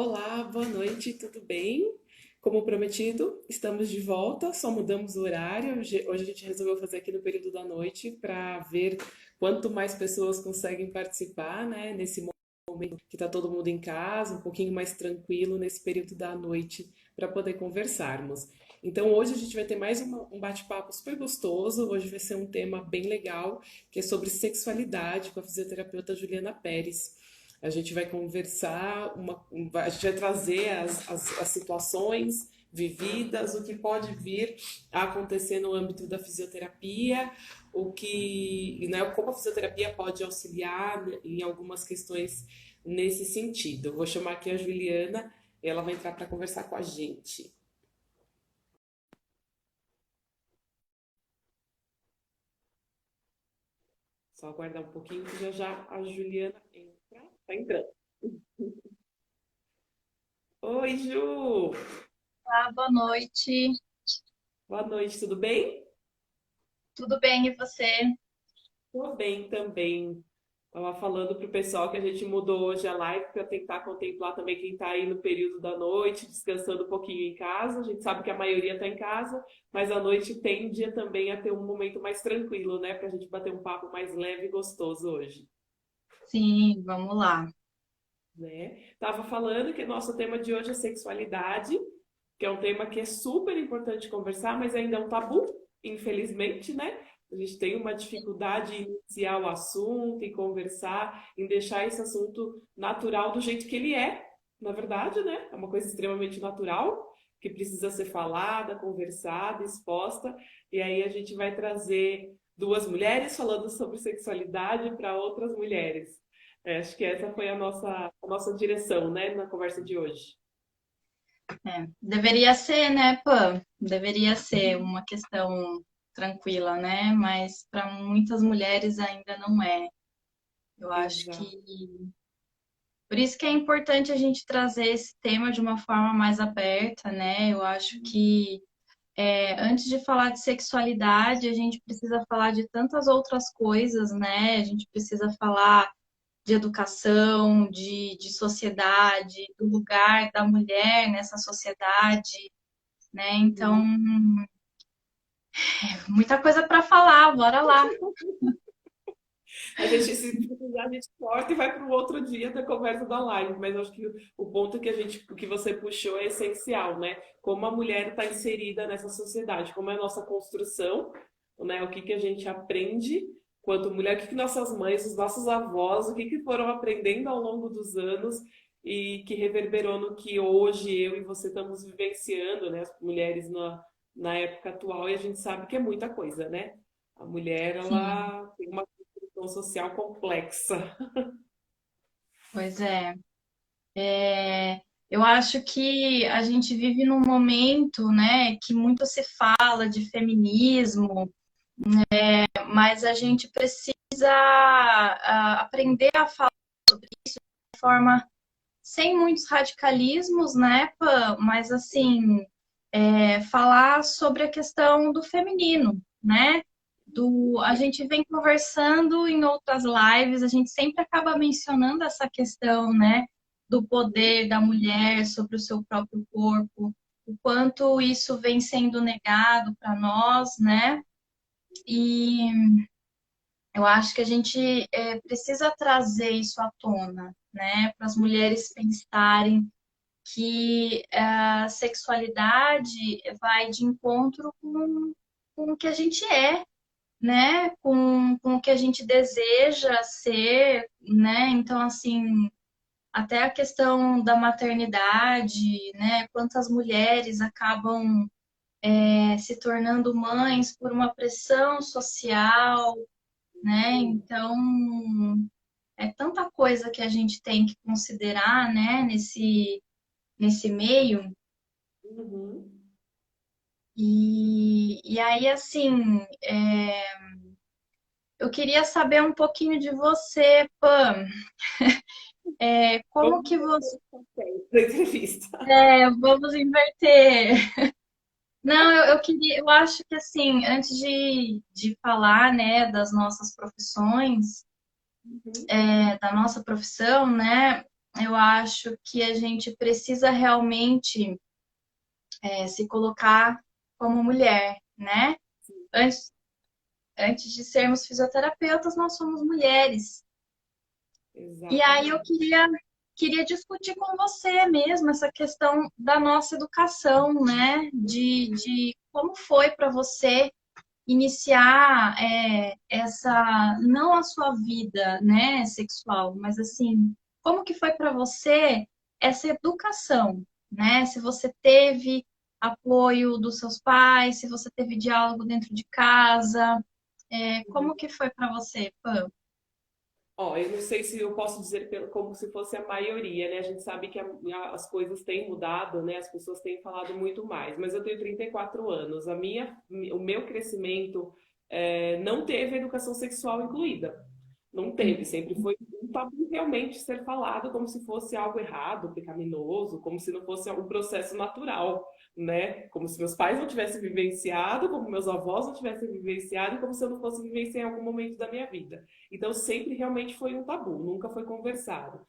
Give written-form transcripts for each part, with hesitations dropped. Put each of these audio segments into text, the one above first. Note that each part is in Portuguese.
Olá, boa noite, tudo bem? Como prometido, estamos de volta, só mudamos o horário. Hoje a gente resolveu fazer aqui no período da noite para ver quanto mais pessoas conseguem participar, né? Nesse momento que está todo mundo em casa, um pouquinho mais tranquilo nesse período da noite para poder conversarmos. Então hoje a gente vai ter mais um bate-papo super gostoso. Hoje vai ser um tema bem legal, que é sobre sexualidade com a fisioterapeuta Juliana Pérez. A gente vai conversar, a gente vai trazer as situações vividas, o que pode vir a acontecer no âmbito da fisioterapia, né, como a fisioterapia pode auxiliar em algumas questões nesse sentido. Vou chamar aqui a Juliana, e ela vai entrar para conversar com a gente. Só aguardar um pouquinho que já já a Juliana entra. Tá entrando. Oi, Ju! Olá, boa noite. Boa noite, tudo bem? Tudo bem, e você? Tô bem também. Tava falando pro pessoal que a gente mudou hoje a live para tentar contemplar também quem tá aí no período da noite, descansando um pouquinho em casa. A gente sabe que a maioria tá em casa, mas a noite tende também a ter um momento mais tranquilo, né? Pra gente bater um papo mais leve e gostoso hoje, Sim, vamos lá. né? Tava falando que nosso tema de hoje é sexualidade, que é um tema que é super importante conversar, mas ainda é um tabu, infelizmente, né? A gente tem uma dificuldade em iniciar o assunto, em conversar, em deixar esse assunto natural do jeito que ele é, na verdade, né? É uma coisa extremamente natural, que precisa ser falada, conversada, exposta, e aí a gente vai trazer duas mulheres falando sobre sexualidade para outras mulheres. Acho que essa foi a nossa direção, né, na conversa de hoje. Deveria ser, né, Pam? Deveria ser uma questão tranquila, né? Mas para muitas mulheres ainda não é. Eu acho que Exato. por isso que é importante a gente trazer esse tema de uma forma mais aberta, né? Eu acho que antes de falar de sexualidade, a gente precisa falar de tantas outras coisas, né? A gente precisa falar de educação, de sociedade, do lugar da mulher nessa sociedade, né? Então, Uhum. muita coisa para falar, bora lá. A gente, se precisar, a gente corta e vai para o outro dia da conversa da live. Mas eu acho que o ponto que você puxou é essencial, né? Como a mulher está inserida nessa sociedade, como é a nossa construção, né? O que que a gente aprende quanto mulher, o que que nossas mães, os nossos avós, o que que foram aprendendo ao longo dos anos e que reverberou no que hoje eu e você estamos vivenciando, né? As mulheres na época atual, e a gente sabe que é muita coisa, né? A mulher, Sim, ela tem uma construção social complexa. pois é. Eu acho que a gente vive num momento, né, que muito se fala de feminismo, mas a gente precisa aprender a falar de forma sem muitos radicalismos, né, Pam? Mas assim, falar sobre a questão do feminino, né? A gente vem conversando em outras lives, a gente sempre acaba mencionando essa questão, né, do poder da mulher sobre o seu próprio corpo, o quanto isso vem sendo negado para nós, né? E eu acho que a gente precisa trazer isso à tona, né, para as mulheres pensarem que a sexualidade vai de encontro com o que a gente é, né? Com o que a gente deseja ser, né? Então, assim, até a questão da maternidade, né? Quantas mulheres acabam se tornando mães por uma pressão social, né? Então, é tanta coisa que a gente tem que considerar, né? Nesse meio. Uhum. E aí, assim, eu queria saber um pouquinho de você, Pam. Como Vamos que inverter você. os papéis da entrevista. Vamos inverter. Não, eu queria, eu acho que assim, antes de falar, né, das nossas profissões, Uhum. da nossa profissão, né? eu acho que a gente precisa realmente se colocar como mulher, né? Antes, antes de sermos fisioterapeutas, nós somos mulheres. E aí eu Exatamente. queria discutir com você mesmo essa questão da nossa educação, né? De como foi para você iniciar essa, não a sua vida, né, sexual, mas assim, como que foi para você essa educação, né? Se você teve apoio dos seus pais, se você teve diálogo dentro de casa, como que foi para você, Pam? Ó, eu não sei se eu posso dizer como se fosse a maioria, né? A gente sabe que as coisas têm mudado, né? As pessoas têm falado muito mais, mas eu tenho 34 anos. O meu crescimento não teve educação sexual incluída. Não teve, sempre foi um tabu realmente ser falado como se fosse algo errado, pecaminoso, como se não fosse um processo natural, né? Como se meus pais não tivessem vivenciado, como meus avós não tivessem vivenciado, e como se eu não fosse vivenciar em algum momento da minha vida. Então sempre realmente foi um tabu, nunca foi conversado.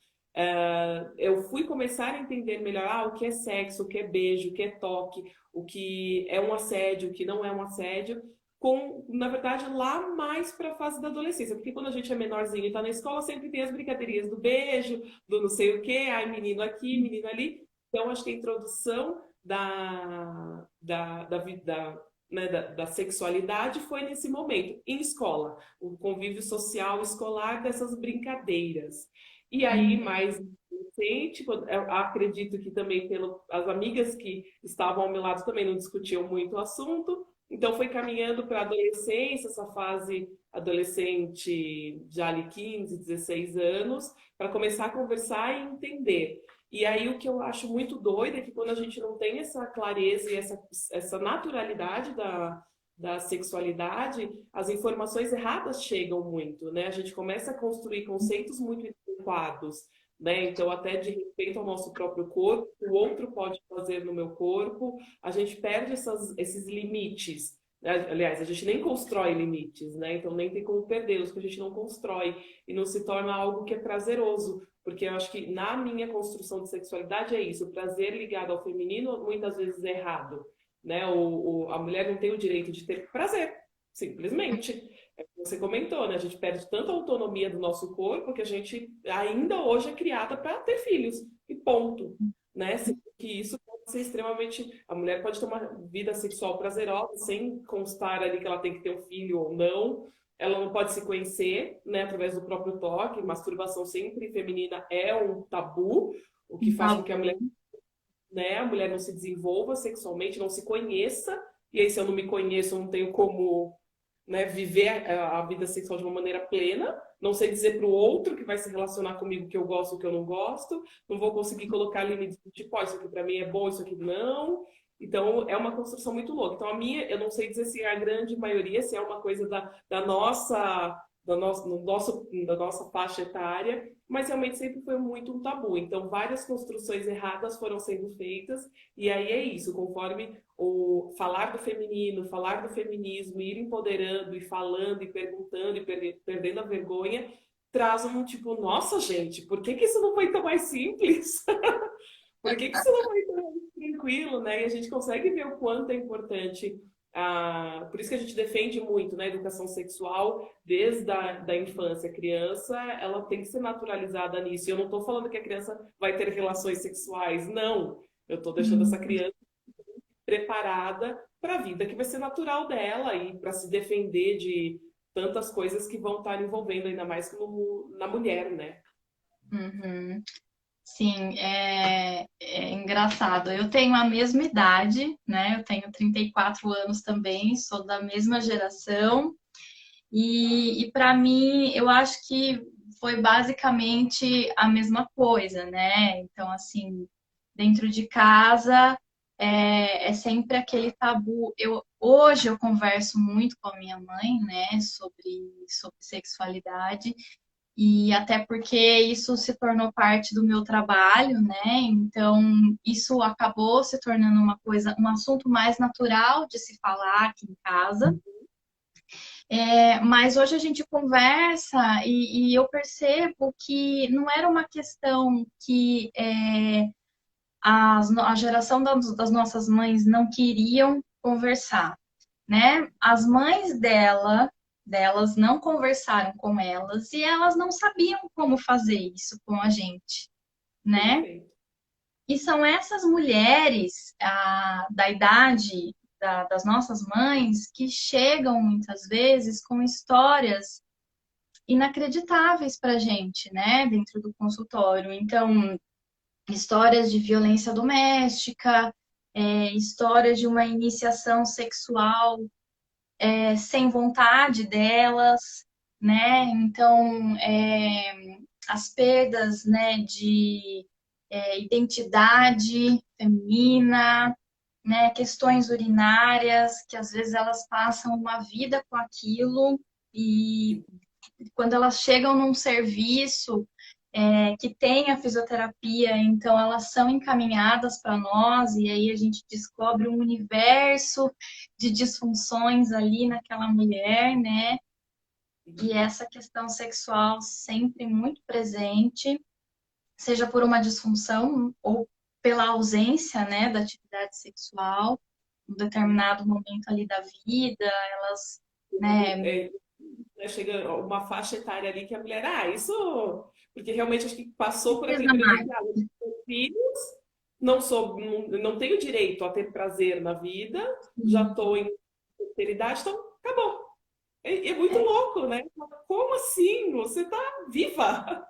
Eu fui começar a entender melhor o que é sexo, o que é beijo, o que é toque, o que é um assédio, o que não é um assédio, na verdade, lá mais para a fase da adolescência, porque quando a gente é menorzinho e está na escola, sempre tem as brincadeirinhas do beijo, do não sei o quê, ai, menino aqui, menino ali. Então, acho que a introdução da sexualidade foi nesse momento, em escola, o convívio social escolar dessas brincadeiras. E aí, Uhum. mais recente, eu acredito que também as amigas que estavam ao meu lado também não discutiam muito o assunto, então foi caminhando para a adolescência, essa fase adolescente já ali 15, 16 anos, para começar a conversar e entender. E aí o que eu acho muito doido é que quando a gente não tem essa clareza e essa naturalidade da sexualidade, as informações erradas chegam muito, né? A gente começa a construir conceitos muito adequados, né? Então, até de respeito ao nosso próprio corpo, o outro pode fazer no meu corpo, a gente perde esses limites. Aliás, a gente nem constrói limites, né? Então nem tem como perdê-los, porque a gente não constrói e não se torna algo que é prazeroso. Porque eu acho que na minha construção de sexualidade é isso, o prazer ligado ao feminino muitas vezes é errado, né? A mulher não tem o direito de ter prazer, simplesmente. É o que você comentou, né? A gente perde tanta autonomia do nosso corpo que a gente ainda hoje é criada para ter filhos, e ponto, né? Que isso pode ser extremamente. A mulher pode ter uma vida sexual prazerosa sem constar ali que ela tem que ter um filho ou não. Ela não pode se conhecer, né, através do próprio toque. Masturbação sempre feminina é um tabu, o que faz com que Tabu. a mulher não se desenvolva sexualmente, não se conheça. E aí, se eu não me conheço, eu não tenho como, né, viver a vida sexual de uma maneira plena. Não sei dizer para o outro que vai se relacionar comigo que eu gosto ou que eu não gosto. Não vou conseguir colocar limites do tipo, isso aqui para mim é bom, isso aqui não. Então, é uma construção muito louca. Então, a minha, eu não sei dizer se é a grande maioria, se é uma coisa da nossa faixa etária, mas realmente sempre foi muito um tabu. Então, várias construções erradas foram sendo feitas, e aí é isso, conforme o falar do feminino, falar do feminismo, ir empoderando e falando e perguntando e perdendo a vergonha, traz um tipo, nossa gente, por que que isso não foi tão mais simples? Por que que isso não foi tão mais tranquilo, né? E a gente consegue ver o quanto é importante. Por isso que a gente defende muito, né, a educação sexual desde da infância. A criança, ela tem que ser naturalizada nisso. E eu não estou falando que a criança vai ter relações sexuais, não. Eu estou deixando essa Uhum. criança preparada para a vida que vai ser natural dela e para se defender de tantas coisas que vão estar envolvendo, ainda mais na mulher, né? Uhum. Sim, é engraçado. Eu tenho a mesma idade, né? Eu tenho 34 anos também, sou da mesma geração. E para mim, eu acho que foi basicamente a mesma coisa, né? Então, assim, dentro de casa é sempre aquele tabu. Hoje eu converso muito com a minha mãe, né, sobre sexualidade. E até porque isso se tornou parte do meu trabalho, né? Então, isso acabou se tornando uma coisa, um assunto mais natural de se falar aqui em casa. Mas hoje a gente conversa e eu percebo que não era uma questão que a geração das nossas mães não queriam conversar, né? As mães delas não conversaram com elas e elas não sabiam como fazer isso com a gente, né? Perfeito. E são essas mulheres da idade das nossas mães que chegam muitas vezes com histórias inacreditáveis para a gente, né, dentro do consultório. Então, histórias de violência doméstica, histórias de uma iniciação sexual sem vontade delas, né? Então, as perdas, né, de identidade feminina, né, questões urinárias, que às vezes elas passam uma vida com aquilo e quando elas chegam num serviço que tem a fisioterapia, então elas são encaminhadas para nós e aí a gente descobre um universo de disfunções ali naquela mulher, né? E essa questão sexual sempre muito presente, seja por uma disfunção ou pela ausência, né, da atividade sexual, em um determinado momento ali da vida, elas, né, É, chega uma faixa etária ali que a mulher, isso, porque realmente acho que passou por aquele precisa período mais. que eu tenho filhos, não tenho direito a ter prazer na vida, já estou em terceira idade, então acabou. É muito louco, né? Como assim? Você está viva?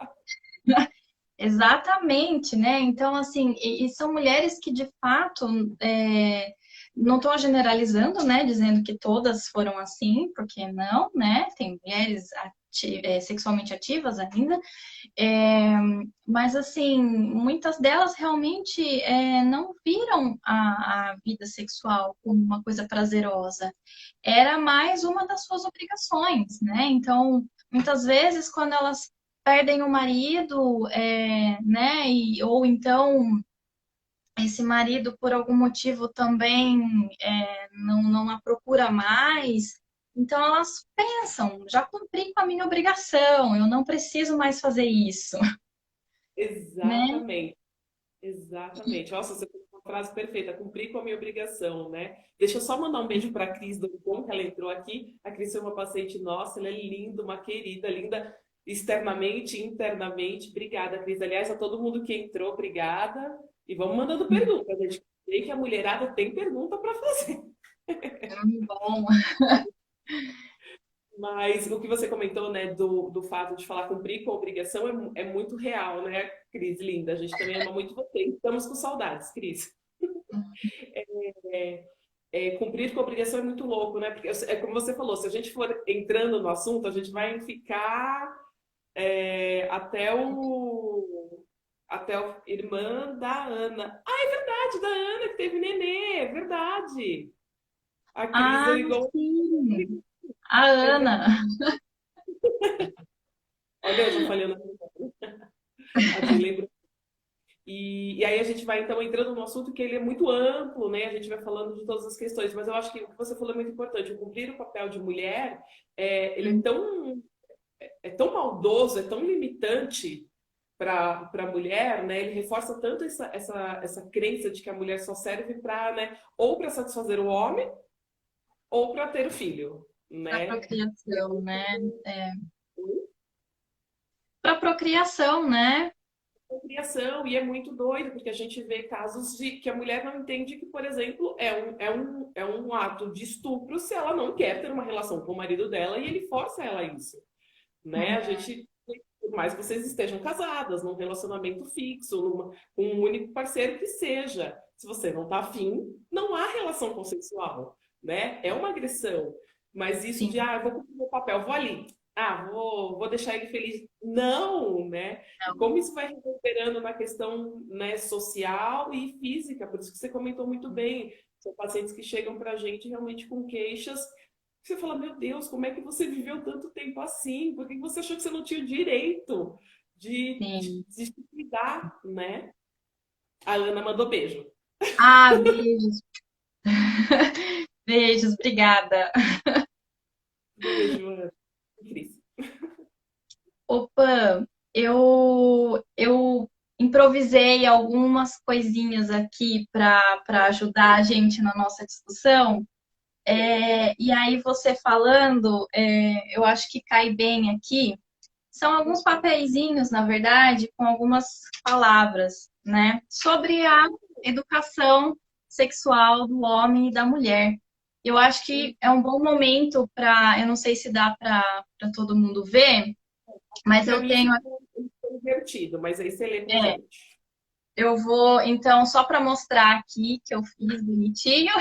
Exatamente, né? Então, assim, e são mulheres que de fato não estou generalizando, né? Dizendo que todas foram assim, porque não, né? Tem mulheres sexualmente ativas ainda, é, mas assim, muitas delas realmente não viram a vida sexual como uma coisa prazerosa. Era mais uma das suas obrigações, né? Então, muitas vezes, quando elas perdem o marido, né? Ou então esse marido, por algum motivo, também não a procura mais. Então elas pensam, já cumpri com a minha obrigação, eu não preciso mais fazer isso, né? Exatamente, exatamente. Nossa, você fez uma frase perfeita, cumprir com a minha obrigação, né? Deixa eu só mandar um beijo para a Cris Dorigon, que ela entrou aqui. A Cris foi uma paciente nossa, ela é linda, uma querida, linda externamente, internamente. Obrigada, Cris. Aliás, a todo mundo que entrou, obrigada. E vamos mandando perguntas. A gente sei que a mulherada tem pergunta para fazer. Bom, Mas o que você comentou, né, do fato de falar cumprir com a obrigação é muito real, né, Cris? Linda. A gente também ama muito você. Estamos com saudades, Cris. É, cumprir com a obrigação é muito louco, né? Porque é como você falou, se a gente for entrando no assunto, a gente vai ficar até o irmã da Ana. Ah, é verdade, da Ana que teve nenê, é verdade. A Cris ah, ligou. sim, a É verdade. Ana. Olha, eu já falei o nome. A Dri lembrou. E aí a gente vai então entrando no assunto que ele é muito amplo, né? A gente vai falando de todas as questões, mas eu acho que o que você falou é muito importante. O cumprir o papel de mulher, ele é tão maldoso, é tão limitante para a mulher, né? Ele reforça tanto essa crença de que a mulher só serve para, né, ou para satisfazer o homem ou para ter o filho, Para né? procriação, né? Para procriação, né? Criação, e é muito doido, porque a gente vê casos de que a mulher não entende que, por exemplo, é um ato de estupro se ela não quer ter uma relação com o marido dela e ele força ela a isso, né? A gente, por mais que vocês estejam casadas, num relacionamento fixo, com um único parceiro que seja, se você não tá afim, não há relação consensual, né? É uma agressão. Mas isso de, Sim. eu vou cumprir meu papel, vou ali, vou deixar ele feliz. Não, né? E como isso vai reverberando na questão, né, social e física, por isso que você comentou muito bem. São pacientes que chegam para a gente realmente com queixas. Você fala, meu Deus, como é que você viveu tanto tempo assim? Por que você achou que você não tinha o direito de se cuidar, né? A Ana mandou beijo. Ah, beijos. Beijos, obrigada. Diga, Joana. Cris. Opa, eu improvisei algumas coisinhas aqui para ajudar a gente na nossa discussão. E aí você falando, eu acho que cai bem aqui. São alguns papeizinhos, na verdade, com algumas palavras, né? Sobre a educação sexual do homem e da mulher. Eu acho que é um bom momento para, eu não sei se dá para todo mundo ver, Aqui mas para eu mim tenho, ficou invertido, mas aí você lê pra é, gente. eu vou, então, só para mostrar aqui que eu fiz bonitinho,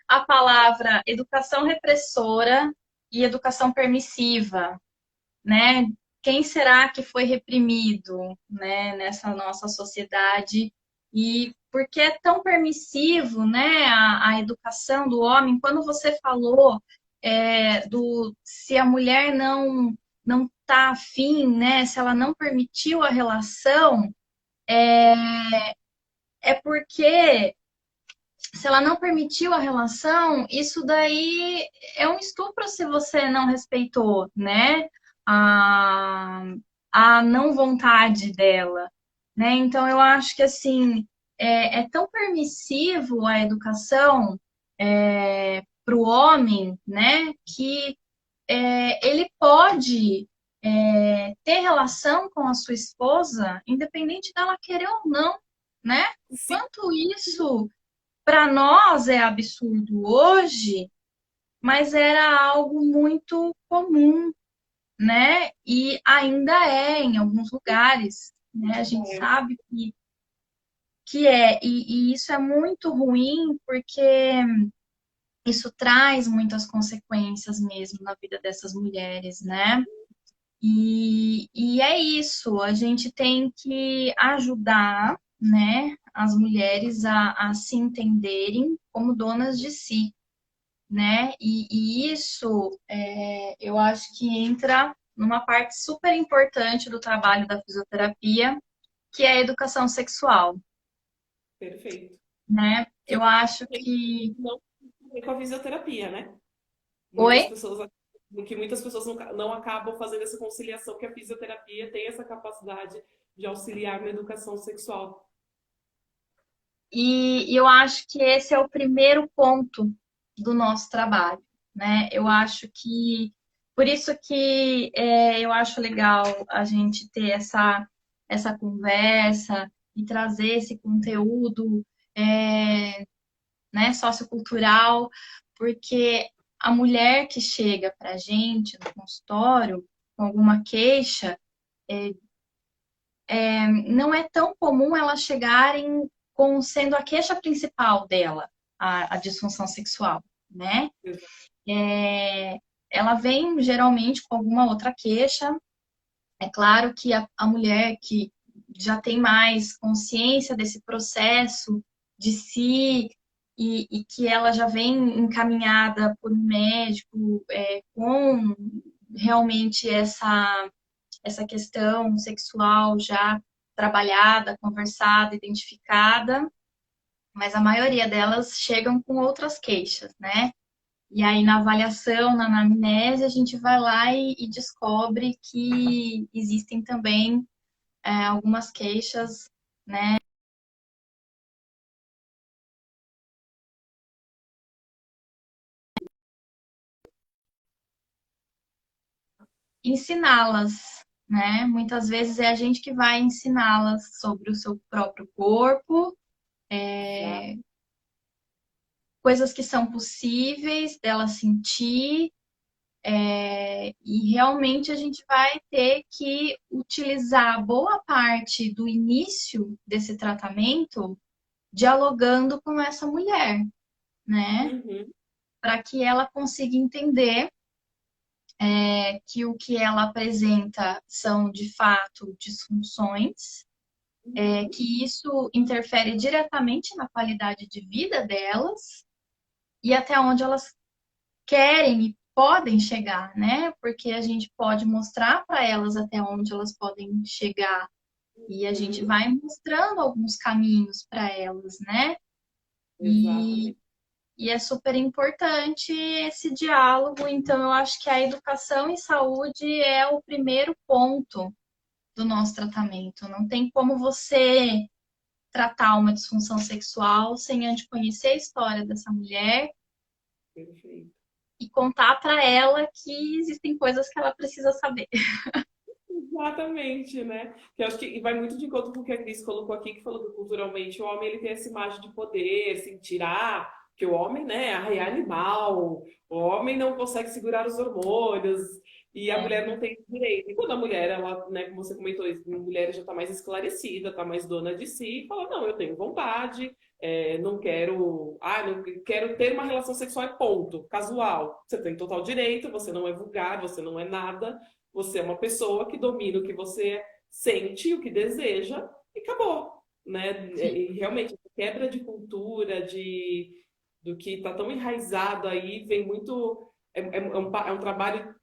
a palavra educação repressora e educação permissiva, né? Quem será que foi reprimido, né, nessa nossa sociedade? E por que é tão permissivo, né, a educação do homem? Quando você falou do se a mulher não está afim, né, se ela não permitiu a relação, é porque se ela não permitiu a relação, isso daí é um estupro se você não respeitou, né? A, a não vontade dela, né? Então eu acho que assim é tão permissivo a educação para o homem, né? Que ele pode ter relação com a sua esposa, independente dela querer ou não, né? O Sim, quanto isso para nós é absurdo hoje, mas era algo muito comum, né? E ainda é em alguns lugares, né? A gente é, sabe que é, e isso é muito ruim porque isso traz muitas consequências mesmo na vida dessas mulheres, né? E é isso, a gente tem que ajudar, né, as mulheres a se entenderem como donas de si, né? E isso eu acho que entra numa parte super importante do trabalho da fisioterapia, que é a educação sexual, perfeito. né? Que Eu acho tem que. não tem a ver com a fisioterapia, né? Oi? Muitas pessoas, que muitas pessoas não acabam fazendo essa conciliação, que a fisioterapia tem essa capacidade de auxiliar na educação sexual. E eu acho que esse é o primeiro ponto do nosso trabalho, né? Eu acho que. Por isso que eu acho legal a gente ter essa conversa e trazer esse conteúdo. Né, sociocultural, porque a mulher que chega para a gente no consultório com alguma queixa, não é tão comum elas chegarem com sendo a queixa principal dela, a disfunção sexual, né? É, ela vem geralmente com alguma outra queixa. É claro que a mulher que já tem mais consciência desse processo de si e que ela já vem encaminhada por um médico com realmente essa questão sexual já trabalhada, conversada, identificada, mas a maioria delas chegam com outras queixas, né? E aí, na avaliação, na anamnese, a gente vai lá e descobre que existem também algumas queixas, né? Ensiná-las, né? Muitas vezes é a gente que vai ensiná-las sobre o seu próprio corpo, Exato. coisas que são possíveis dela sentir, e realmente a gente vai ter que utilizar boa parte do início desse tratamento dialogando com essa mulher, né? Uhum. Para que ela consiga entender que o que ela apresenta são, de fato, disfunções, Uhum. que isso interfere diretamente na qualidade de vida delas e até onde elas querem e podem chegar, né? Porque a gente pode mostrar para elas até onde elas podem chegar e a gente Uhum. vai mostrando alguns caminhos para elas, né? E, Exatamente. E é super importante esse diálogo. Então, eu acho que a educação em saúde é o primeiro ponto do nosso tratamento. Não tem como você tratar uma disfunção sexual sem antes conhecer a história dessa mulher Perfeito. e contar para ela que existem coisas que ela precisa saber. Exatamente, né? Que eu acho que e vai muito de encontro com o que a Cris colocou aqui, que falou que culturalmente o homem ele tem essa imagem de poder, assim, tirar, que o homem, né, é animal, o homem não consegue segurar os hormônios e a mulher não tem esse direito. E quando a mulher, ela, né, como você comentou, a mulher já está mais esclarecida, está mais dona de si, e fala, não, eu tenho vontade, não quero, não quero ter uma relação sexual, é ponto, casual. Você tem total direito, você não é vulgar, você não é nada. Você é uma pessoa que domina o que você sente, o que deseja, e acabou, né? E realmente, a quebra de cultura, do que está tão enraizado aí, vem muito. É um trabalho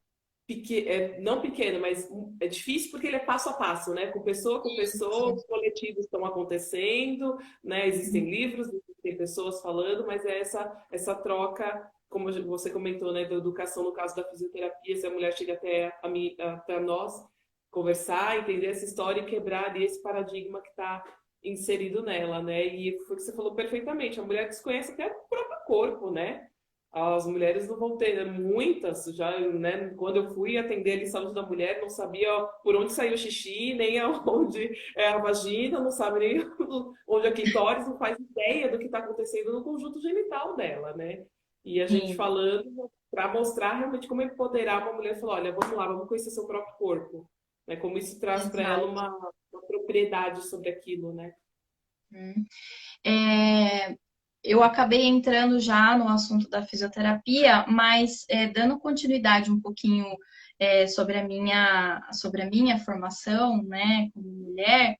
não pequeno, mas é difícil porque ele é passo a passo, né? Com pessoa, os coletivos estão acontecendo, né? Existem livros, existem pessoas falando, mas é essa troca, como você comentou, né? Da educação, no caso da fisioterapia, se a mulher chega até nós, conversar, entender essa história e quebrar ali esse paradigma que está inserido nela, né? E foi o que você falou perfeitamente, a mulher desconhece até o próprio corpo, né? As mulheres não vão ter, muitas já, né? Quando eu fui atender ali saúde da mulher, não sabia por onde saiu o xixi, nem aonde é a vagina, não sabe nem onde é a clitóris, não faz ideia do que está acontecendo no conjunto genital dela, né? E a gente Sim, falando para mostrar realmente como empoderar uma mulher, falar, olha, vamos lá, vamos conhecer seu próprio corpo, né? Como isso traz para ela exato. uma propriedade sobre aquilo, né? Hum. É, eu acabei entrando já no assunto da fisioterapia, mas dando continuidade um pouquinho sobre a minha formação, né, como mulher,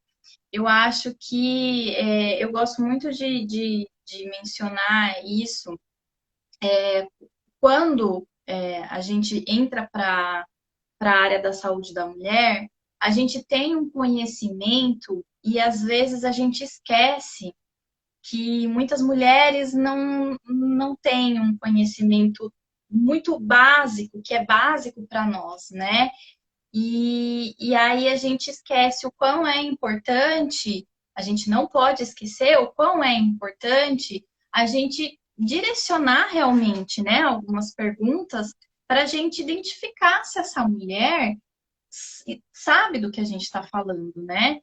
eu acho que eu gosto muito de mencionar isso quando a gente entra para a área da saúde da mulher, a gente tem um conhecimento e às vezes a gente esquece que muitas mulheres não têm um conhecimento muito básico, que é básico para nós, né? E aí a gente esquece o quão é importante, a gente não pode esquecer o quão é importante a gente direcionar realmente, né, algumas perguntas para a gente identificar se essa mulher sabe do que a gente está falando, né?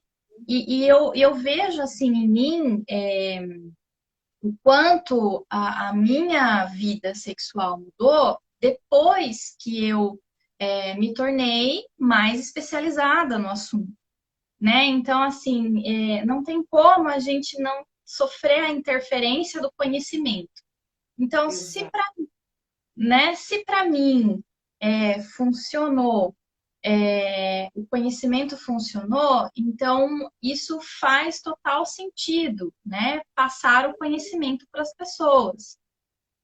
E eu vejo assim em mim o quanto a minha vida sexual mudou depois que eu me tornei mais especializada no assunto, né? Então, assim, não tem como a gente não sofrer a interferência do conhecimento. Então, Exato. se para mim funcionou, o conhecimento funcionou, então isso faz total sentido, né? Passar o conhecimento para as pessoas.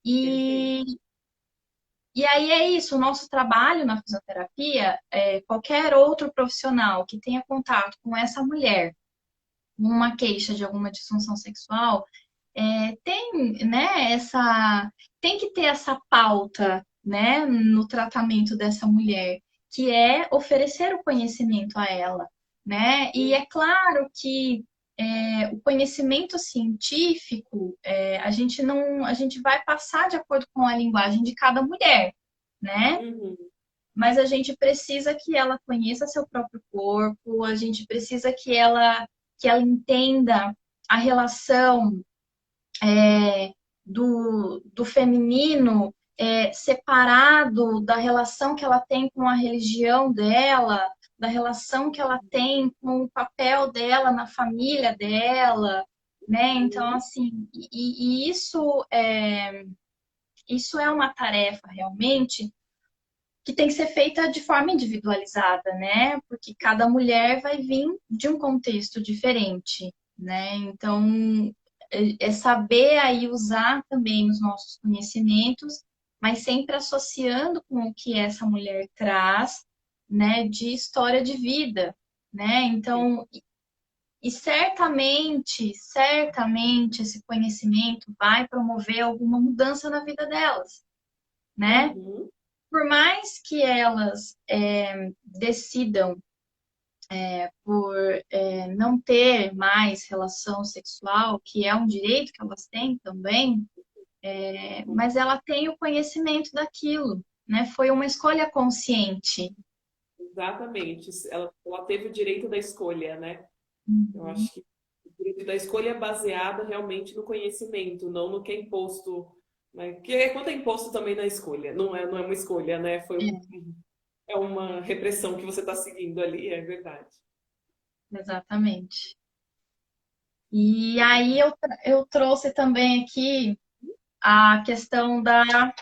Perfeito. E, e aí é isso, o nosso trabalho na fisioterapia, qualquer outro profissional que tenha contato com essa mulher, com uma queixa de alguma disfunção sexual, né, tem que ter essa pauta, né, no tratamento dessa mulher, que é oferecer o conhecimento a ela, né? E é claro que o conhecimento científico, a gente vai passar de acordo com a linguagem de cada mulher, né? Uhum. Mas a gente precisa que ela conheça seu próprio corpo, a gente precisa que ela entenda a relação do feminino separado da relação que ela tem com a religião dela, da relação que ela tem com o papel dela na família dela, né? Então, Uhum. assim, isso é uma tarefa realmente que tem que ser feita de forma individualizada, né? Porque cada mulher vai vir de um contexto diferente, né? Então, é saber aí usar também os nossos conhecimentos, mas sempre associando com o que essa mulher traz, né, de história de vida, né? Então, E certamente esse conhecimento vai promover alguma mudança na vida delas, né? Uhum. Por mais que elas decidam por não ter mais relação sexual, que é um direito que elas têm também, mas ela tem o conhecimento daquilo, né? Foi uma escolha consciente. Exatamente. Ela teve o direito da escolha, né? Eu Uhum. acho que o direito da escolha é baseado realmente no conhecimento, não no que é imposto, né? Que é quanto é imposto também na escolha. Não é uma escolha, né? É uma repressão que você está seguindo ali, é verdade. Exatamente. E aí eu trouxe também aqui a questão da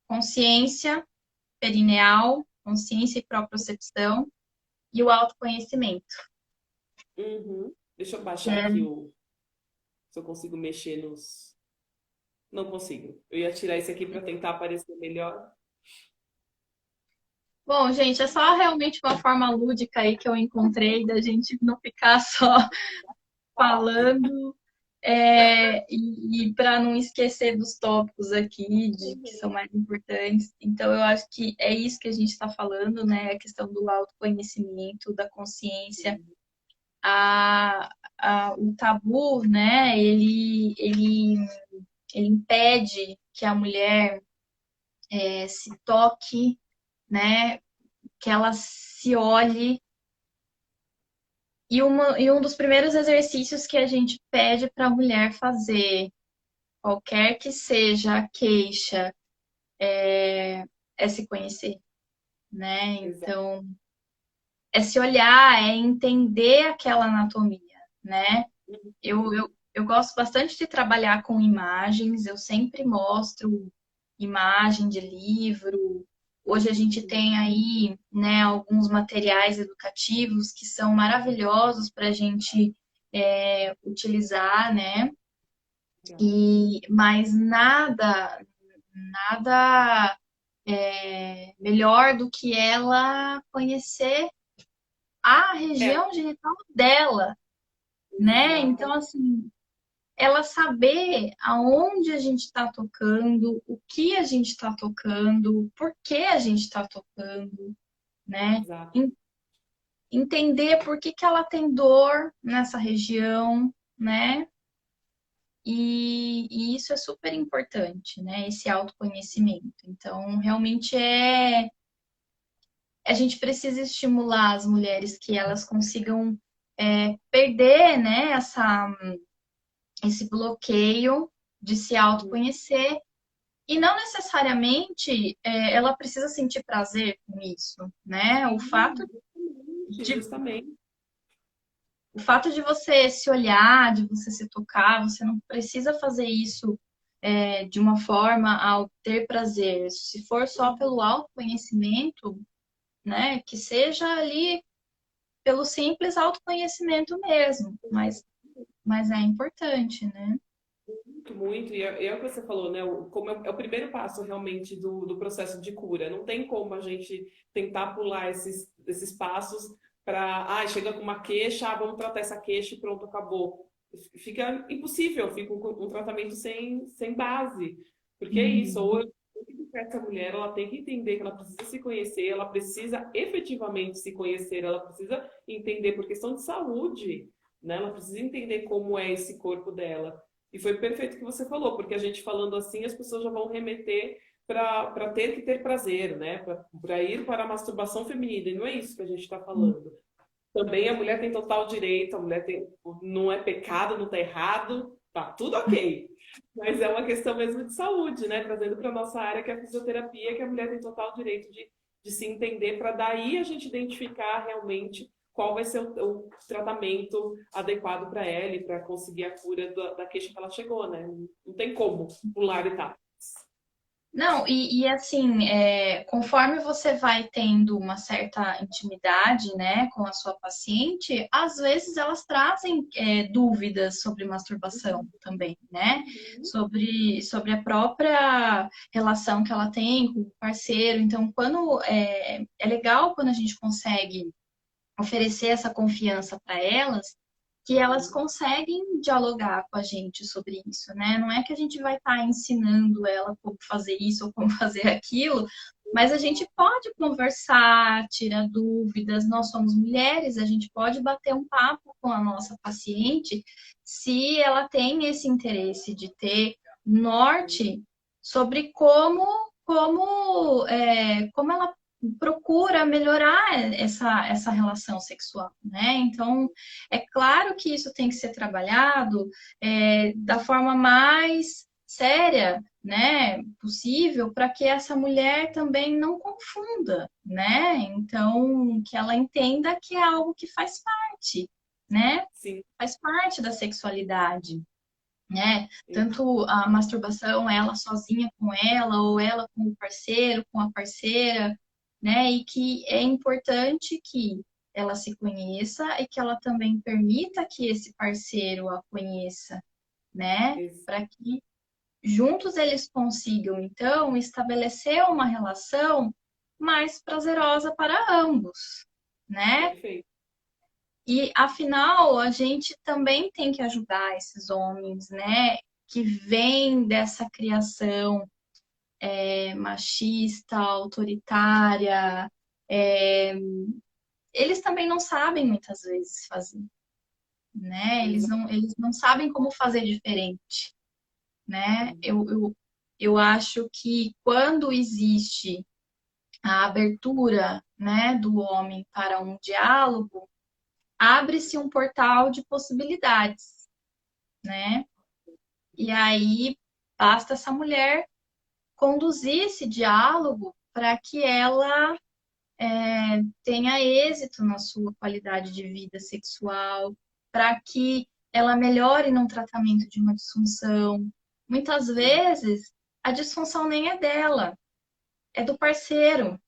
consciência perineal, consciência e propriocepção e o autoconhecimento. Uhum. Deixa eu baixar aqui É. se eu consigo mexer nos. Não consigo. Eu ia tirar esse aqui para tentar aparecer melhor. Bom, gente, é só realmente uma forma lúdica aí que eu encontrei da gente não ficar só falando e para não esquecer dos tópicos aqui que são mais importantes. Então, eu acho que é isso que a gente está falando, né? A questão do autoconhecimento, da consciência, o tabu, né? Ele impede que a mulher se toque, né? Que ela se olhe. E um dos primeiros exercícios que a gente pede para a mulher fazer, qualquer que seja a queixa, é se conhecer, né? Exato. Então, é se olhar, é entender aquela anatomia, né? Eu gosto bastante de trabalhar com imagens, eu sempre mostro imagem de livro. Hoje a gente tem aí, né, alguns materiais educativos que são maravilhosos para a gente utilizar, né? Mas nada melhor do que ela conhecer a É, região genital dela, né? Então, exatamente. assim, ela saber aonde a gente está tocando, o que a gente está tocando, por que a gente está tocando, né? Exato. Entender por que que ela tem dor nessa região, né? E isso é super importante, né? Esse autoconhecimento. Então, realmente a gente precisa estimular as mulheres que elas consigam perder, né, esse bloqueio de se Uhum. autoconhecer. E não necessariamente ela precisa sentir prazer com isso, né? Sim, justamente, De, justamente. o fato de você se olhar, de você se tocar, você não precisa fazer isso de uma forma a obter prazer. Se for só pelo autoconhecimento, né? Que seja ali pelo simples autoconhecimento mesmo, mas é importante, né? Muito, muito. E é o que você falou, né? Como é o primeiro passo realmente do processo de cura. Não tem como a gente tentar pular esses passos para, chega com uma queixa, vamos tratar essa queixa e pronto, acabou. Fica impossível, fica um tratamento sem base. Porque é isso, ou Uhum. eu tenho que essa mulher, ela tem que entender que ela precisa se conhecer, ela precisa efetivamente se conhecer, ela precisa entender por questão de saúde, né? Ela precisa entender como é esse corpo dela. E foi perfeito o que você falou, porque a gente falando assim, as pessoas já vão remeter para ter que ter prazer, né? Para ir para a masturbação feminina. E não é isso que a gente está falando. Também a mulher tem total direito, a mulher tem, não é pecado, não está errado, tá tudo ok. Mas é uma questão mesmo de saúde, né? Trazendo para a nossa área, que é a fisioterapia, que a mulher tem total direito de se entender, para daí a gente identificar realmente qual vai ser o tratamento adequado para ela e para conseguir a cura da queixa que ela chegou, né? Não tem como pular etapas. Não, assim, conforme você vai tendo uma certa intimidade, né, com a sua paciente, às vezes elas trazem dúvidas sobre masturbação também, né? Uhum. Sobre a própria relação que ela tem com o parceiro. Então, quando é legal quando a gente consegue oferecer essa confiança para elas que elas conseguem dialogar com a gente sobre isso, né? Não é que a gente vai estar ensinando ela como fazer isso ou como fazer aquilo, mas a gente pode conversar, tirar dúvidas. Nós somos mulheres, a gente pode bater um papo com a nossa paciente se ela tem esse interesse de ter norte sobre como ela procura melhorar essa relação sexual, né? Então, é claro que isso tem que ser trabalhado da forma mais séria, né, possível, para que essa mulher também não confunda, né? Então, que ela entenda que é algo que faz parte, né? Sim, Faz parte da sexualidade, né? Tanto a masturbação, ela sozinha com ela, ou ela com o parceiro, com a parceira, né? E que é importante que ela se conheça e que ela também permita que esse parceiro a conheça, né? ex- Para que juntos eles consigam, então, estabelecer uma relação mais prazerosa para ambos, né? perfeito. E afinal, a gente também tem que ajudar esses homens, né? Que vêm dessa criação machista, autoritária. é, Eles também não sabem muitas vezes fazer, né? Eles não sabem como fazer diferente, né? Exatamente. Eu acho que quando existe a abertura, né, do homem para um diálogo, abre-se um portal de possibilidades, né? E aí basta essa mulher conduzir esse diálogo para que ela tenha êxito na sua qualidade de vida sexual, para que ela melhore no tratamento de uma disfunção. Muitas Sim, vezes a disfunção nem é dela, é do parceiro,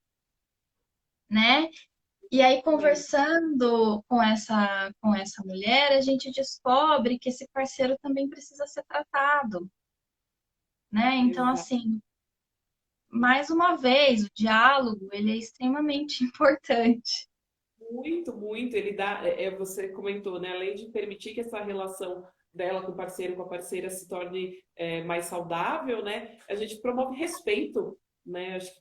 né? E aí, exatamente. conversando com essa mulher, a gente descobre que esse parceiro também precisa ser tratado, né? Então, Exato. assim, mais uma vez, o diálogo, ele é extremamente importante. Muito, muito. Ele dá, você comentou, né? Além de permitir que essa relação dela com o parceiro, com a parceira se torne mais saudável, né? A gente promove respeito, né? Acho que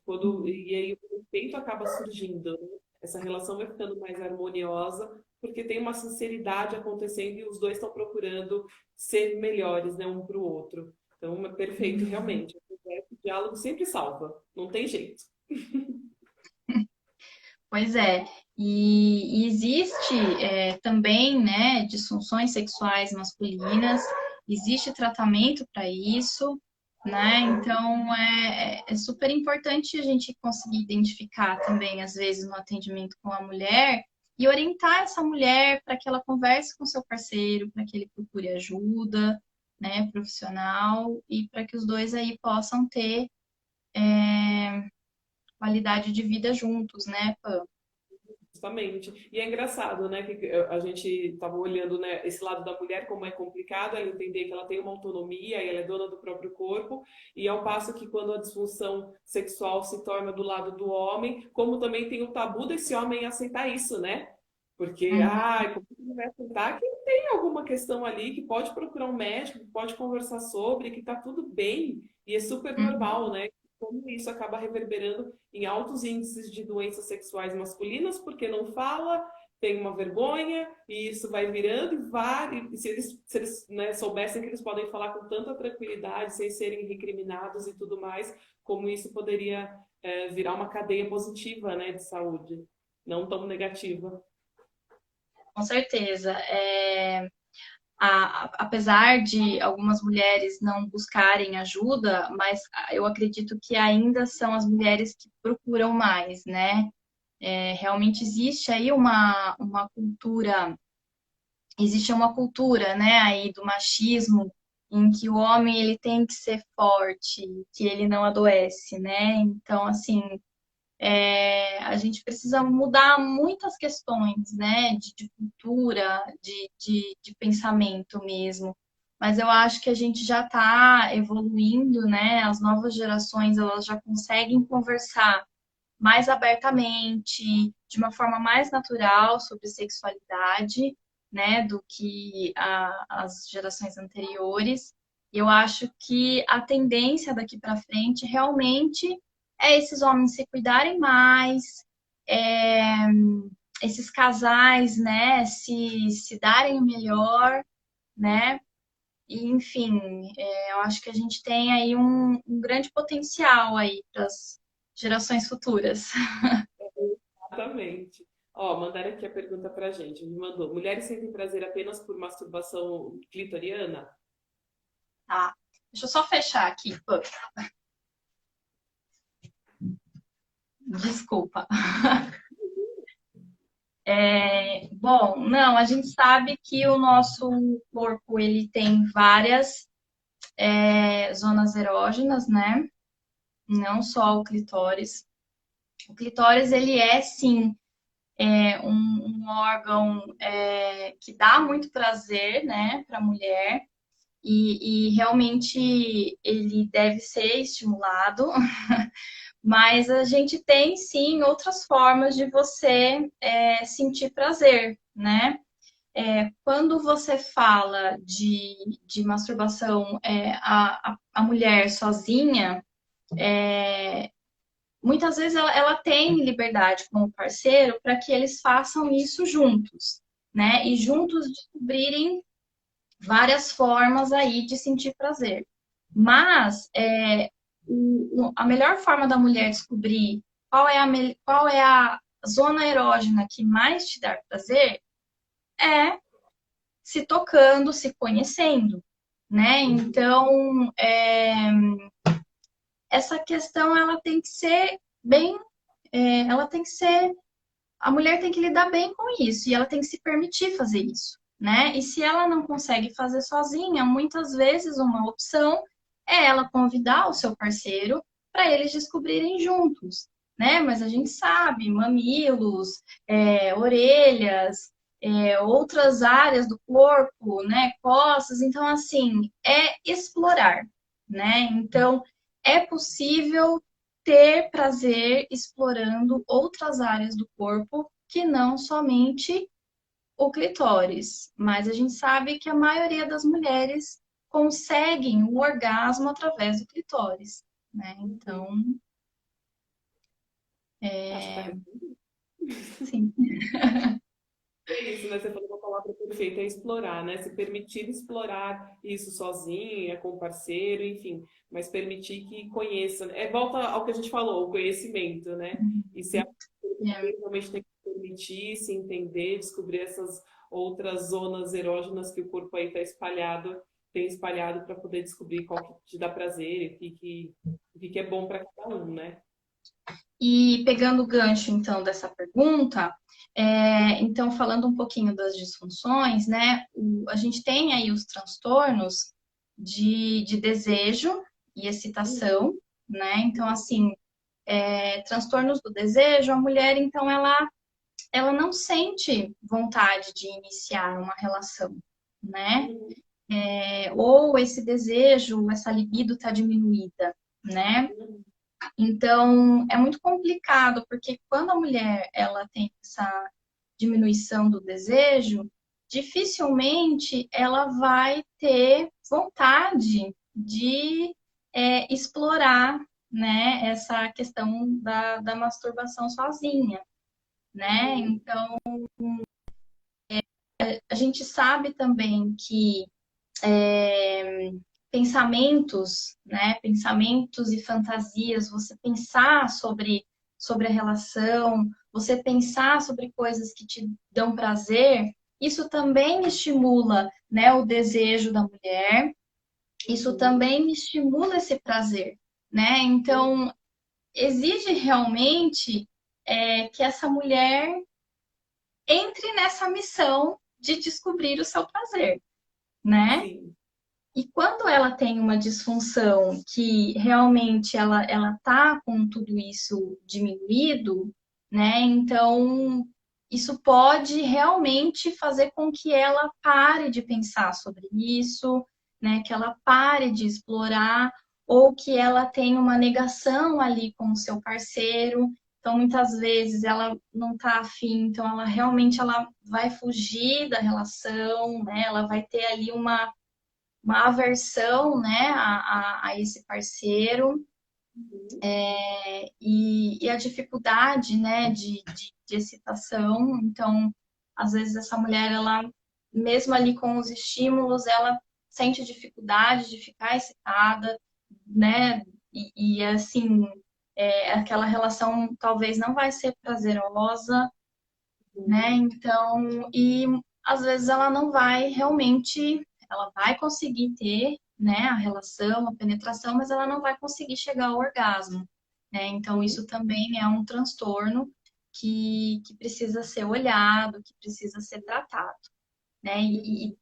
e aí o respeito acaba surgindo, né? Essa relação vai ficando mais harmoniosa, porque tem uma sinceridade acontecendo e os dois estão procurando ser melhores, né? Um para o outro. Então, é perfeito, realmente. O diálogo sempre salva, não tem jeito. Pois é, e existe também, né, disfunções sexuais masculinas, existe tratamento para isso, né? Então é super importante a gente conseguir identificar também, às vezes, no atendimento com a mulher e orientar essa mulher para que ela converse com seu parceiro, para que ele procure ajuda, né, profissional e para que os dois aí possam ter qualidade de vida juntos, né, Pam? Justamente. E é engraçado, né, que a gente estava olhando, né, esse lado da mulher como é complicado, ela entender que ela tem uma autonomia e ela é dona do próprio corpo, e ao passo que quando a disfunção sexual se torna do lado do homem, como também tem o tabu desse homem aceitar isso, né? Porque, Uhum, como que ele vai aceitar que tem alguma questão ali que pode procurar um médico, que pode conversar sobre, que tá tudo bem e é super uhum. normal, né? Como isso acaba reverberando em altos índices de doenças sexuais masculinas, porque não fala, tem uma vergonha, e isso vai virando e vai. E se eles né, soubessem que eles podem falar com tanta tranquilidade, sem serem recriminados e tudo mais, como isso poderia virar uma cadeia positiva, né, de saúde, não tão negativa. Com certeza. Apesar de algumas mulheres não buscarem ajuda, mas eu acredito que ainda são as mulheres que procuram mais, né? Realmente existe uma cultura, né, aí do machismo em que o homem ele tem que ser forte, que ele não adoece, né? Então, assim, a gente precisa mudar muitas questões, né, de cultura, de pensamento mesmo. Mas eu acho que a gente já está evoluindo, né? As novas gerações elas já conseguem conversar mais abertamente, de uma forma mais natural sobre sexualidade, né, do que as gerações anteriores. Eu acho que a tendência daqui para frente realmente é esses homens se cuidarem mais, é, esses casais, né, se darem o melhor, né? E, enfim, eu acho que a gente tem aí um grande potencial aí para as gerações futuras. Exatamente. Ó, mandaram aqui a pergunta pra gente. Me mandou: mulheres sentem prazer apenas por masturbação clitoriana? Tá. Deixa eu só fechar aqui. Pô, desculpa. Bom, não, a gente sabe que o nosso corpo ele tem várias zonas erógenas, né? Não só o clitóris. O clitóris ele é sim um órgão que dá muito prazer, né, para a mulher e realmente ele deve ser estimulado. Mas a gente tem sim outras formas de você sentir prazer, né? Quando você fala de masturbação, a mulher sozinha, muitas vezes ela tem liberdade com o parceiro para que eles façam isso juntos, né? E juntos descobrirem várias formas aí de sentir prazer. Mas a melhor forma da mulher descobrir qual é a zona erógena que mais te dá prazer é se tocando, se conhecendo, né? Então, essa questão ela tem que ser bem, ela tem que ser, a mulher tem que lidar bem com isso e ela tem que se permitir fazer isso, né? E se ela não consegue fazer sozinha, muitas vezes uma opção é ela convidar o seu parceiro para eles descobrirem juntos, né? Mas a gente sabe, mamilos, orelhas, outras áreas do corpo, né? Costas, então assim, é explorar, né? Então é possível ter prazer explorando outras áreas do corpo que não somente o clitóris. Mas a gente sabe que a maioria das mulheres conseguem o orgasmo através do clitóris, né? Então, Acho que tá respondido. sim. É isso, né? Você falou uma palavra perfeita, é explorar, né? Se permitir explorar isso sozinha, com o parceiro, enfim, mas permitir que conheça, né? Volta ao que a gente falou, o conhecimento, né? E se a É. mulher realmente tem que permitir, se entender, descobrir essas outras zonas erógenas que o corpo aí está espalhado, tem espalhado para poder descobrir qual que te dá prazer, o que é bom para cada um, né? E pegando o gancho, então, dessa pergunta, então, falando um pouquinho das disfunções, né? A gente tem aí os transtornos de desejo e excitação, né? Então, assim, transtornos do desejo, a mulher, então, ela não sente vontade de iniciar uma relação, né? Uhum, Ou esse desejo, essa libido está diminuída, né? uhum, Então, é muito complicado, porque quando a mulher ela tem essa diminuição do desejo, dificilmente ela vai ter vontade de explorar, né, essa questão da masturbação sozinha, né? uhum, Então, a gente sabe também que pensamentos, né? Pensamentos e fantasias, você pensar sobre a relação, você pensar sobre coisas que te dão prazer, isso também estimula, né, o desejo da mulher, isso uhum, também estimula esse prazer, né? uhum. Então, exige realmente que essa mulher entre nessa missão de descobrir o seu prazer, né? Sim. E quando ela tem uma disfunção que realmente ela tá com tudo isso diminuído, né? Então isso pode realmente fazer com que ela pare de pensar sobre isso, né? Que ela pare de explorar ou que ela tenha uma negação ali com o seu parceiro. Então, muitas vezes ela não tá afim, então ela realmente ela vai fugir da relação, né? Ela vai ter ali uma aversão, né, a esse parceiro. Uhum. E a dificuldade, né, de excitação. Então, às vezes essa mulher, ela, mesmo ali com os estímulos, ela sente dificuldade de ficar excitada, né? E assim, aquela relação talvez não vai ser prazerosa, né? Uhum. Então, e às vezes ela não vai realmente, ela vai conseguir ter, né, a relação, a penetração, mas ela não vai conseguir chegar ao orgasmo, né? Então, Uhum. isso também é um transtorno que precisa ser olhado, que precisa ser tratado, né? E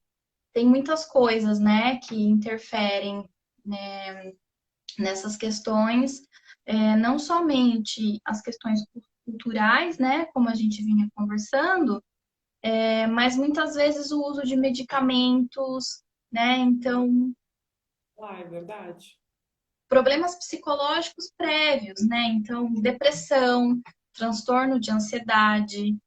tem muitas coisas, né, que interferem, né, nessas questões, não somente as questões culturais, né, como a gente vinha conversando, mas muitas vezes o uso de medicamentos, né? Então, Ah, é verdade. problemas psicológicos prévios, né? Então, depressão, transtorno de ansiedade.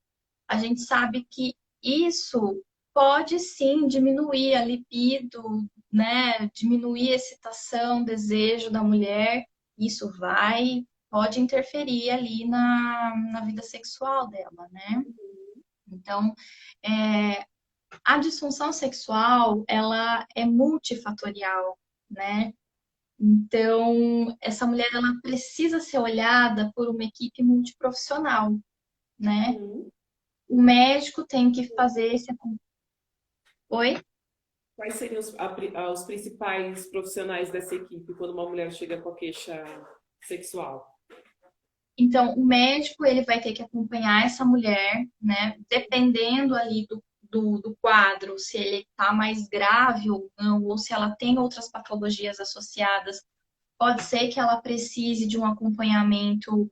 A gente sabe que isso pode sim diminuir a libido, né? Diminuir a excitação, desejo da mulher. Isso pode interferir ali na vida sexual dela, né? Então, é, a disfunção sexual, ela é multifatorial, né? Então, essa mulher, ela precisa ser olhada por uma equipe multiprofissional, né? Uhum. O médico tem que fazer esse... Oi? Quais seriam os principais profissionais dessa equipe quando uma mulher chega com a queixa sexual? Então, o médico, ele vai ter que acompanhar essa mulher, né? Dependendo ali do quadro, se ele está mais grave ou não, ou se ela tem outras patologias associadas. Pode ser que ela precise de um acompanhamento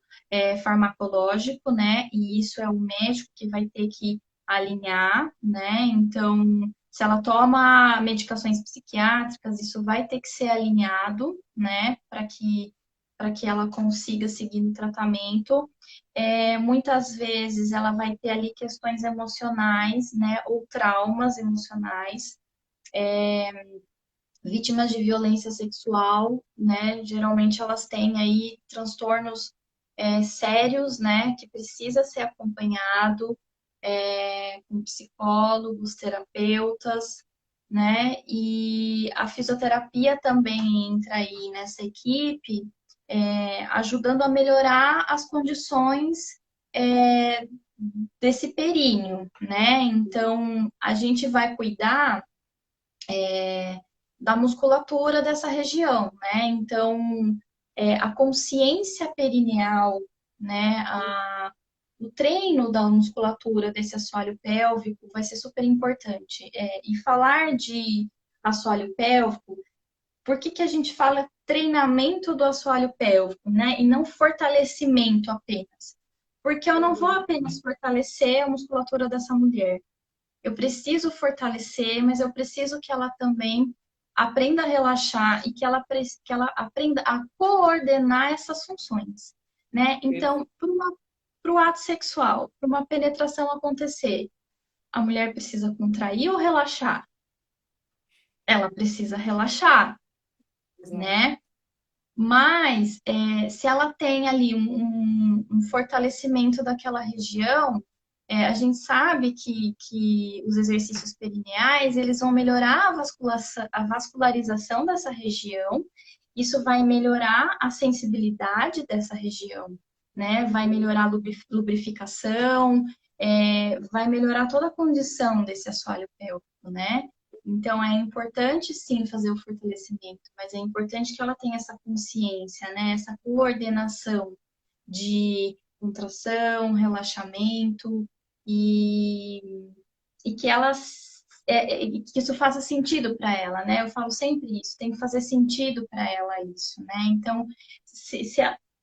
farmacológico, né? E isso é o médico que vai ter que alinhar, né? Então, se ela toma medicações psiquiátricas, isso vai ter que ser alinhado, né? Para que ela consiga seguir no tratamento. Muitas vezes ela vai ter ali questões emocionais, né? Ou traumas emocionais. Vítimas de violência sexual, né? Geralmente elas têm aí transtornos sérios, né? Que precisa ser acompanhado com psicólogos, terapeutas, né? E a fisioterapia também entra aí nessa equipe, ajudando a melhorar as condições é, desse períneo, né? Então, a gente vai cuidar da musculatura dessa região, né? Então, a consciência perineal, né? O treino da musculatura desse assoalho pélvico vai ser super importante. E falar de assoalho pélvico, por que que a gente fala treinamento do assoalho pélvico, né? E não fortalecimento apenas? Porque eu não vou Uhum. apenas fortalecer a musculatura dessa mulher. Eu preciso fortalecer, mas eu preciso que ela também aprenda a relaxar e que ela aprenda a coordenar essas funções, né? Então, para o ato sexual, para uma penetração acontecer, a mulher precisa contrair ou relaxar? Ela precisa relaxar, Exato. né? Mas se ela tem ali um fortalecimento daquela região, a gente sabe que os exercícios perineais eles vão melhorar a vascularização dessa região, isso vai melhorar a sensibilidade dessa região, né? Vai melhorar a lubrificação, vai melhorar toda a condição desse assoalho pélvico, né? Então, é importante sim fazer o fortalecimento, mas é importante que ela tenha essa consciência, né? Essa coordenação de contração, relaxamento e, e que que isso faça sentido para ela, né? Eu falo sempre isso, tem que fazer sentido para ela isso, né? Então, se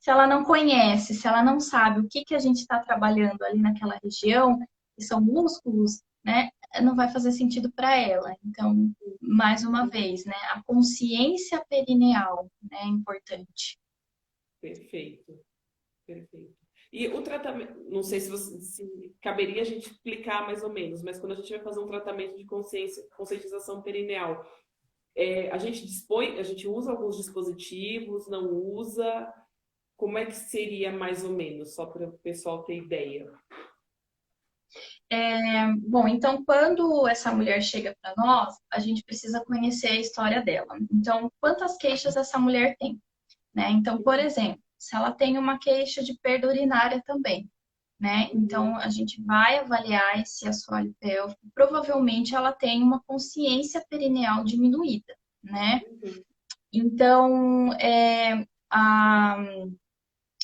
ela não conhece, se ela não sabe o que que a gente está trabalhando ali naquela região, que são músculos, né? Não vai fazer sentido para ela. Então, mais uma vez, né? A consciência perineal, né, é importante. Perfeito, perfeito. E o tratamento, não sei se caberia a gente explicar mais ou menos, mas quando a gente vai fazer um tratamento de conscientização perineal, a gente dispõe, a gente usa alguns dispositivos, não usa? Como é que seria mais ou menos, só para o pessoal ter ideia? Bom, então quando essa mulher chega para nós, a gente precisa conhecer a história dela. Então, quantas queixas essa mulher tem, né? Então, por exemplo, se ela tem uma queixa de perda urinária também, né? Então, a gente vai avaliar esse assoalho pélvico. Provavelmente ela tem uma consciência perineal diminuída, né? Uhum. Então,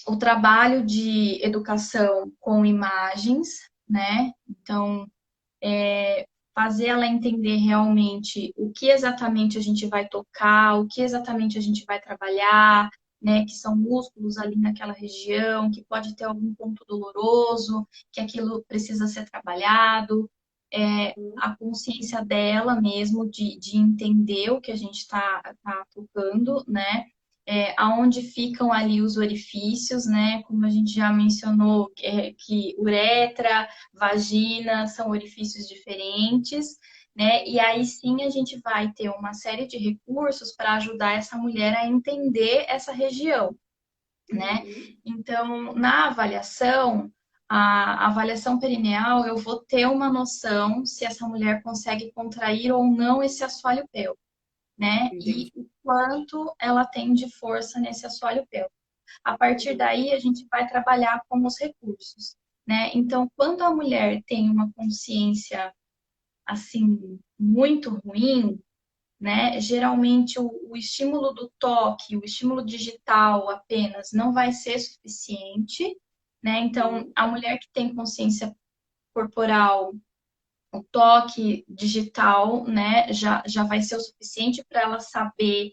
o trabalho de educação com imagens, né? Então, fazer ela entender realmente o que exatamente a gente vai tocar, o que exatamente a gente vai trabalhar, né? Que são músculos ali naquela região, que pode ter algum ponto doloroso, que aquilo precisa ser trabalhado. A consciência dela mesmo de entender o que a gente tá tocando, né? Aonde ficam ali os orifícios, né? Como a gente já mencionou, que uretra, vagina são orifícios diferentes, né? E aí sim a gente vai ter uma série de recursos para ajudar essa mulher a entender essa região, né? Uhum. Então, na avaliação, a avaliação perineal, eu vou ter uma noção se essa mulher consegue contrair ou não esse assoalho pélvico, né? E Entendi. o quanto ela tem de força nesse assoalho pélvico. A partir Uhum. daí, a gente vai trabalhar com os recursos, né? Então, quando a mulher tem uma consciência, assim, muito ruim, né? Geralmente, o estímulo do toque, o estímulo digital apenas não vai ser suficiente, né? Então, Uhum. a mulher que tem consciência corporal, o toque digital, né, já vai ser o suficiente para ela saber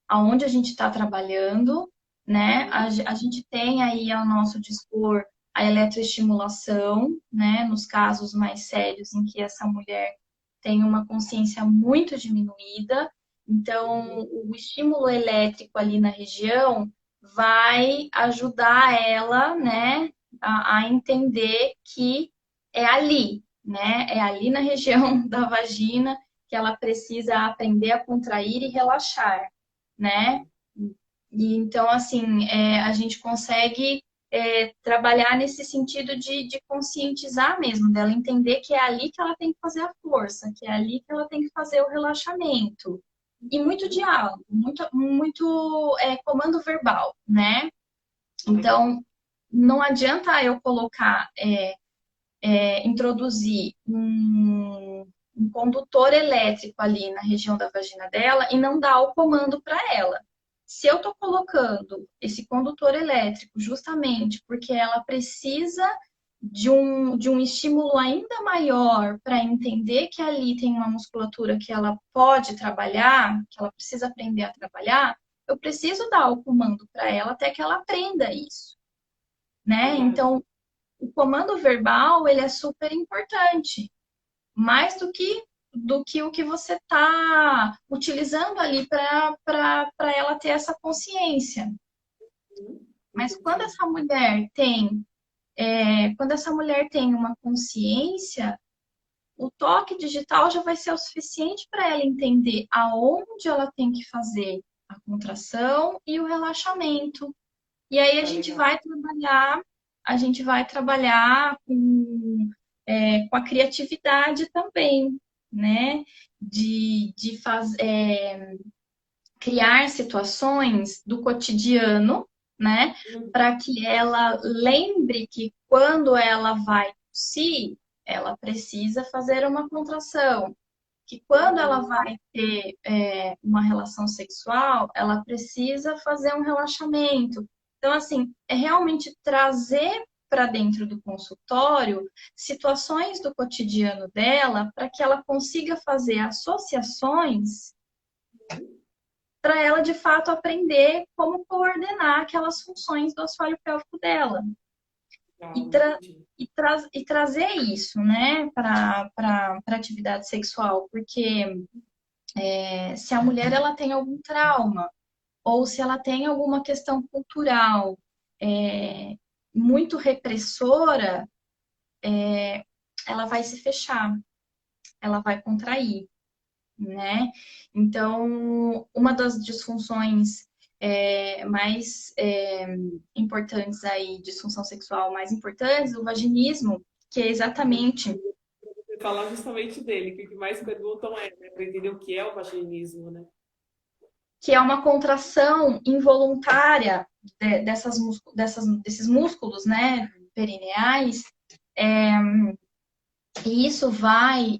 aonde a gente está trabalhando, né? A gente tem aí ao nosso dispor a eletroestimulação, né, nos casos mais sérios em que essa mulher tem uma consciência muito diminuída. Então, o estímulo elétrico ali na região vai ajudar ela, né, a entender que é ali, né? É ali na região da vagina que ela precisa aprender a contrair e relaxar, né? E então, assim, a gente consegue trabalhar nesse sentido de conscientizar mesmo, dela entender que é ali que ela tem que fazer a força, que é ali que ela tem que fazer o relaxamento. E muito diálogo, muito comando verbal, né? Legal. Então, não adianta eu colocar introduzir um condutor elétrico ali na região da vagina dela e não dar o comando para ela. Se eu estou colocando esse condutor elétrico justamente porque ela precisa de um estímulo ainda maior para entender que ali tem uma musculatura que ela pode trabalhar, que ela precisa aprender a trabalhar, eu preciso dar o comando para ela até que ela aprenda isso, né? Verdade. Então, o comando verbal, ele é super importante, mais do que o que você está utilizando ali para ela ter essa consciência. Uhum. Mas quando Entendi. essa mulher tem, quando essa mulher tem uma consciência, o toque digital já vai ser o suficiente para ela entender aonde ela tem que fazer a contração e o relaxamento. E aí Ah, legal. a gente vai trabalhar com a criatividade também, né? De criar situações do cotidiano, né? Uhum. Para que ela lembre que quando ela vai tossir, ela precisa fazer uma contração. Que quando ela Uhum. vai ter uma relação sexual, ela precisa fazer um relaxamento. Então, assim, é realmente trazer para dentro do consultório situações do cotidiano dela para que ela consiga fazer associações para ela, de fato, aprender como coordenar aquelas funções do assoalho pélvico dela. E, Legal, tra entendi. e trazer isso, né, para atividade sexual, porque se a mulher ela tem algum trauma ou se ela tem alguma questão cultural, é, muito repressora, ela vai se fechar, ela vai contrair, né? Então, uma das disfunções mais importantes aí, disfunção sexual mais importantes, o vaginismo, que é exatamente Você falar justamente dele, que o que mais perguntam é, né, para entender o que é o vaginismo, né? que é uma contração involuntária desses músculos, né, perineais, e isso vai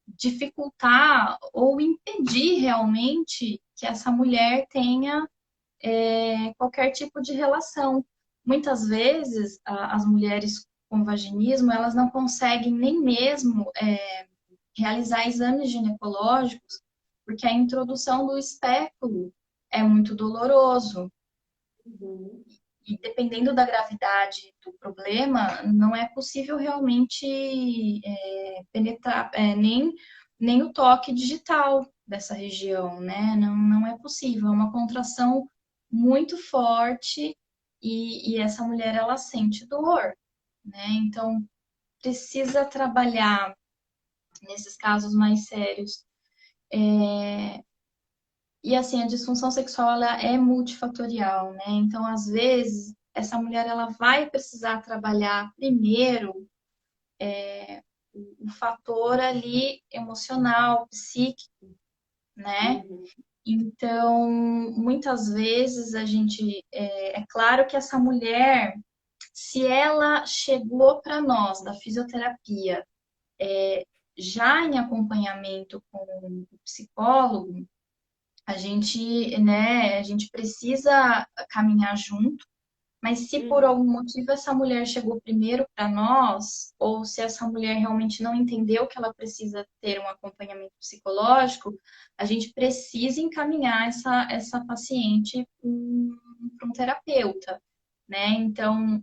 dificultar ou impedir realmente que essa mulher tenha qualquer tipo de relação. Muitas vezes, as mulheres com vaginismo, elas não conseguem nem mesmo realizar exames ginecológicos, porque a introdução do espéculo é muito doloroso. Uhum. E dependendo da gravidade do problema, não é possível realmente penetrar nem o toque digital dessa região, né? Não é possível. É uma contração muito forte e essa mulher ela sente dor, né? Então precisa trabalhar nesses casos mais sérios. E assim, a disfunção sexual ela é multifatorial, né? Então, às vezes, essa mulher ela vai precisar trabalhar primeiro o fator ali emocional, psíquico, né? Uhum. Então, muitas vezes a gente é claro que essa mulher, se ela chegou para nós da fisioterapia já em acompanhamento com o psicólogo, a gente precisa caminhar junto, mas se por Uhum. algum motivo essa mulher chegou primeiro para nós, ou se essa mulher realmente não entendeu que ela precisa ter um acompanhamento psicológico, a gente precisa encaminhar essa paciente para um terapeuta, né? Então,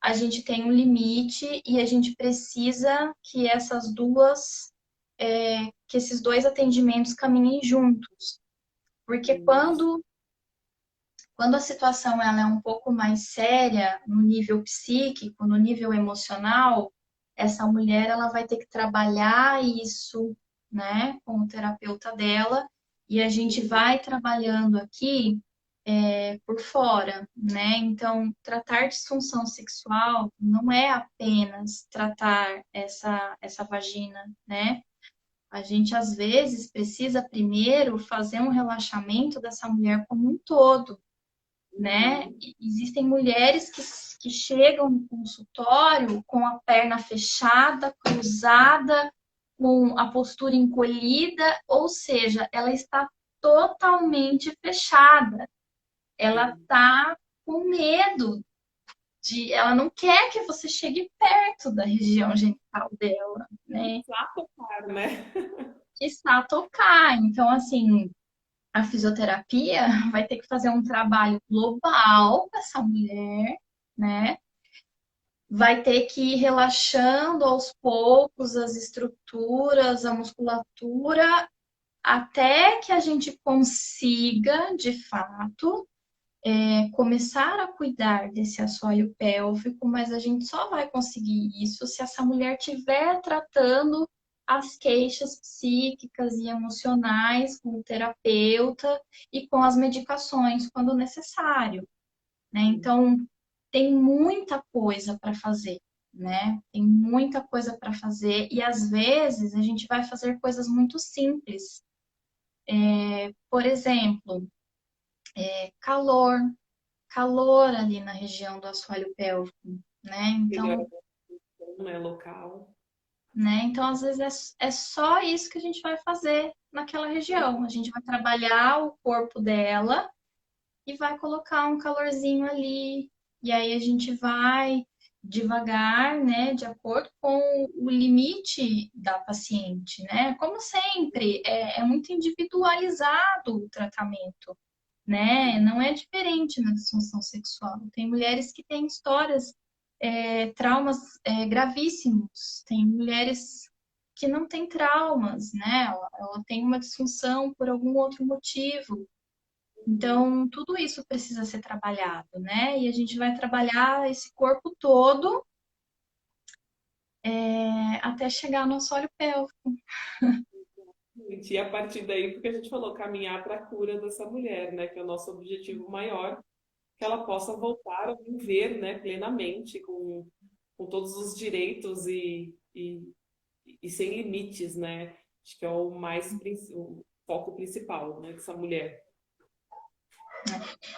a gente tem um limite e a gente precisa que que esses dois atendimentos caminhem juntos. Porque quando a situação ela é um pouco mais séria no nível psíquico, no nível emocional, essa mulher ela vai ter que trabalhar isso, né, com o terapeuta dela, e a gente Uhum. vai trabalhando aqui por fora, né? Então, tratar disfunção sexual não é apenas tratar essa vagina, né? A gente às vezes precisa primeiro fazer um relaxamento dessa mulher como um todo, né? Uhum. Existem mulheres que chegam no consultório com a perna fechada, cruzada, com a postura encolhida, ou seja, ela está totalmente fechada. Ela Sim. está com medo ela não quer que você chegue perto da região genital dela, né? Lá tocar, né? Que está a tocar. Então, assim, a fisioterapia vai ter que fazer um trabalho global com essa mulher, né? Vai ter que ir relaxando aos poucos as estruturas, a musculatura, até que a gente consiga, de fato, começar a cuidar desse assoalho pélvico, mas a gente só vai conseguir isso se essa mulher estiver tratando as queixas psíquicas e emocionais com o terapeuta e com as medicações quando necessário, né? Então, tem muita coisa para fazer, né? Tem muita coisa para fazer e às vezes a gente vai fazer coisas muito simples. Por exemplo, calor, calor ali na região do assoalho pélvico, né? Melhora Então, a posição, né, local. às vezes é só isso que a gente vai fazer naquela região. A gente vai trabalhar o corpo dela e vai colocar um calorzinho ali. E aí a gente vai devagar, né, de acordo com o limite da paciente, né? Como sempre, é muito individualizado o tratamento, né? Sim. Não é diferente na disfunção sexual. Tem mulheres que têm histórias, traumas, gravíssimos. Tem mulheres que não têm traumas, né? Ela tem uma disfunção por algum outro motivo. Então, tudo isso precisa ser trabalhado, né? E a gente vai trabalhar esse corpo todo até chegar no nosso óleo pélvico. E a partir daí, porque a gente falou, caminhar para a cura dessa mulher, né? Que é o nosso objetivo maior, que ela possa voltar a viver, né, plenamente, com todos os direitos e sem limites, né? Acho que é o foco principal, né, dessa mulher.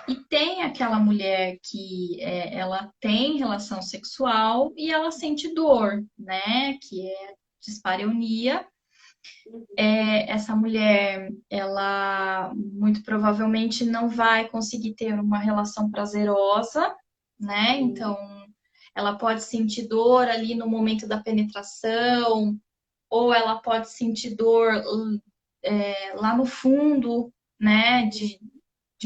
E tem aquela mulher que ela tem relação sexual e ela sente dor, né? Que é dispareunia. Essa mulher, ela muito provavelmente não vai conseguir ter uma relação prazerosa, né? Uhum. Então, ela pode sentir dor ali no momento da penetração, ou ela pode sentir dor lá no fundo, né? De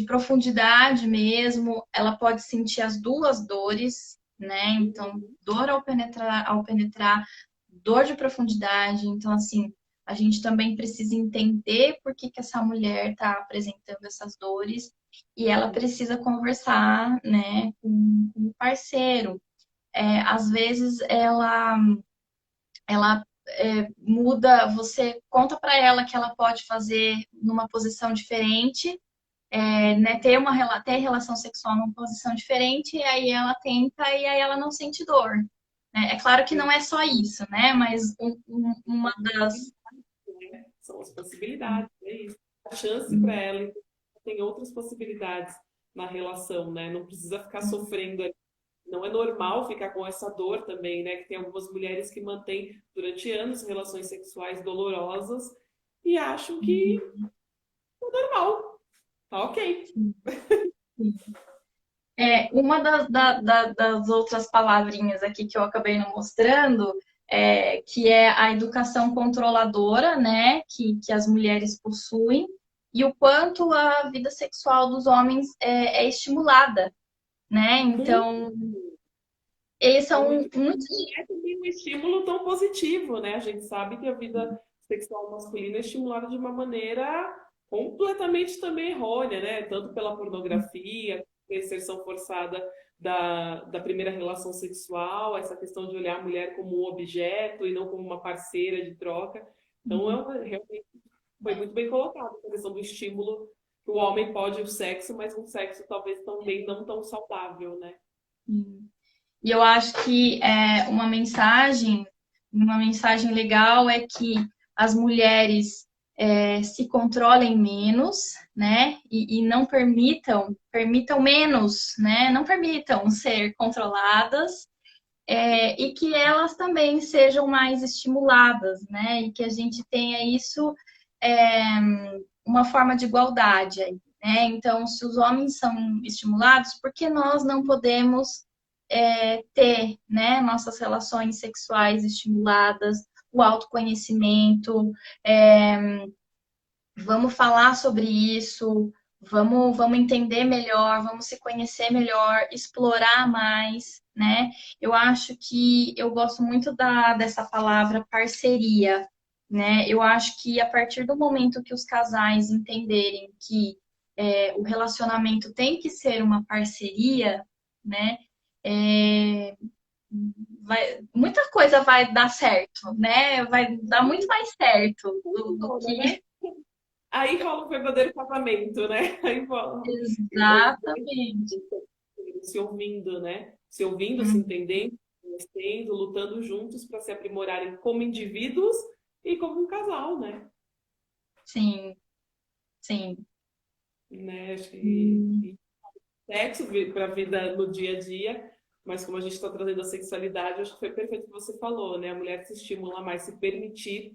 profundidade mesmo. Ela pode sentir as duas dores, né? Então, Uhum. dor ao penetrar, dor de profundidade. Então, assim, a gente também precisa entender por que que essa mulher está apresentando essas dores e ela Uhum. precisa conversar, né, com o parceiro. Às vezes ela muda, você conta para ela que ela pode fazer numa posição diferente, né, ter relação sexual numa posição diferente, e aí ela tenta e aí ela não sente dor. Né? É claro que não é só isso, né? Mas uma das. Né? São as possibilidades, é isso. A chance para ela então, tem outras possibilidades na relação, né? Não precisa ficar sofrendo ali. Não é normal ficar com essa dor também, né? Que tem algumas mulheres que mantêm durante anos relações sexuais dolorosas e acham que é normal, tá ok. Uma das outras palavrinhas aqui que eu acabei não mostrando, que é a educação controladora, né, que as mulheres possuem, e o quanto a vida sexual dos homens é estimulada, né? Muito, Então, eles são muito. muito. É também um estímulo tão positivo, né? A gente sabe que a vida sexual masculina é estimulada de uma maneira completamente também errônea, né? Tanto pela pornografia, a inserção forçada da primeira relação sexual, essa questão de olhar a mulher como um objeto e não como uma parceira de troca. Então, realmente foi muito bem colocado a questão do estímulo que o homem pode o sexo, mas um sexo talvez também não tão saudável, né? E eu acho que uma mensagem legal é que as mulheres se controlem menos, né? E não permitam menos, né? Não permitam ser controladas, e que elas também sejam mais estimuladas, né? E que a gente tenha isso é, uma forma de igualdade aí, né? Então, se os homens são estimulados, por que nós não podemos ter, né, nossas relações sexuais estimuladas, o autoconhecimento, vamos falar sobre isso, vamos entender melhor, vamos se conhecer melhor, explorar mais, né? Eu acho que eu gosto muito dessa palavra parceria, né? Eu acho que a partir do momento que os casais entenderem que o relacionamento tem que ser uma parceria, né? É, muita coisa vai dar certo, né? Vai dar muito mais certo do Funciona, né? que. Aí rola o verdadeiro casamento, né? Aí rola. Exatamente. Se ouvindo, né? Se ouvindo, se Hum, entendendo, se conhecendo, lutando juntos para se aprimorarem como indivíduos e como um casal, né? sim, sim. Né? Acho que Hum, e sexo para a vida no dia a dia, mas como a gente está trazendo a sexualidade, acho que foi perfeito o que você falou, né? A mulher se estimula mais, se permitir.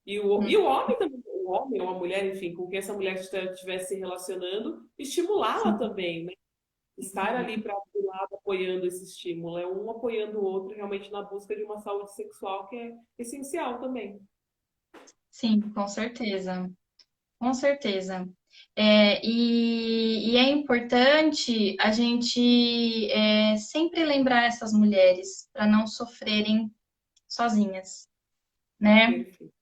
E o homem também, o homem ou a mulher, enfim, com quem essa mulher estiver se relacionando, estimulá-la sim, também, né? Estar ali para do lado apoiando esse estímulo, é um apoiando o outro realmente na busca de uma saúde sexual que é essencial também. sim, com certeza. Com certeza. E é importante a gente sempre lembrar essas mulheres para não sofrerem sozinhas, né? Perfeito.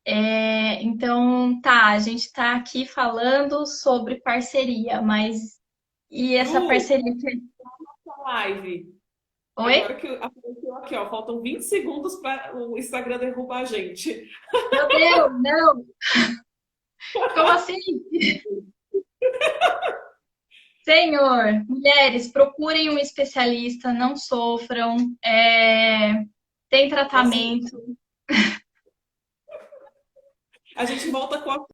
Então, tá, a gente está aqui falando sobre parceria, mas e essa Ju, parceria a live. Oi? Agora que apareceu aqui, ó, faltam 20 segundos para o Instagram derrubar a gente. Meu Deus, não! Como assim? Senhor, mulheres, procurem um especialista, não sofram, tem Nossa, tratamento. a gente volta com a